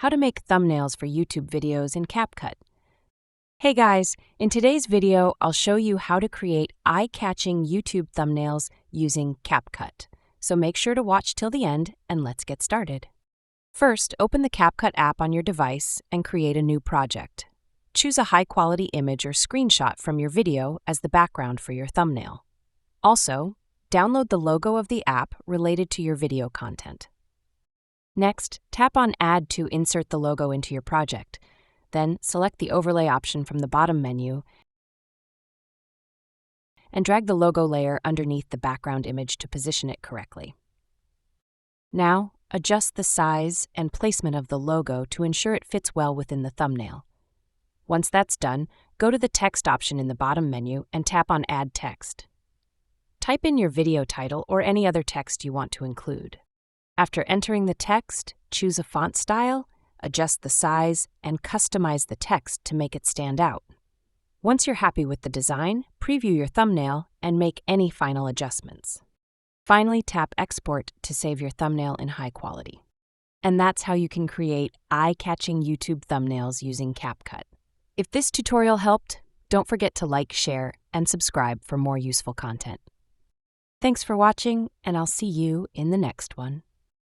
How to make thumbnails for YouTube videos in Capcut. Hey guys, in today's video, I'll show you how to create eye-catching YouTube thumbnails using Capcut. So make sure to watch till the end and let's get started. First, open the Capcut app on your device and create a new project. Choose a high-quality image or screenshot from your video as the background for your thumbnail. Also, download the logo of the app related to your video content. Next, tap on Add to insert the logo into your project. Then, select the Overlay option from the bottom menu and drag the logo layer underneath the background image to position it correctly. Now, adjust the size and placement of the logo to ensure it fits well within the thumbnail. Once that's done, go to the Text option in the bottom menu and tap on Add Text. Type in your video title or any other text you want to include. After entering the text, choose a font style, adjust the size, and customize the text to make it stand out. Once you're happy with the design, preview your thumbnail and make any final adjustments. Finally, tap Export to save your thumbnail in high quality. And that's how you can create eye-catching YouTube thumbnails using Capcut. If this tutorial helped, don't forget to like, share, and subscribe for more useful content. Thanks for watching, and I'll see you in the next one.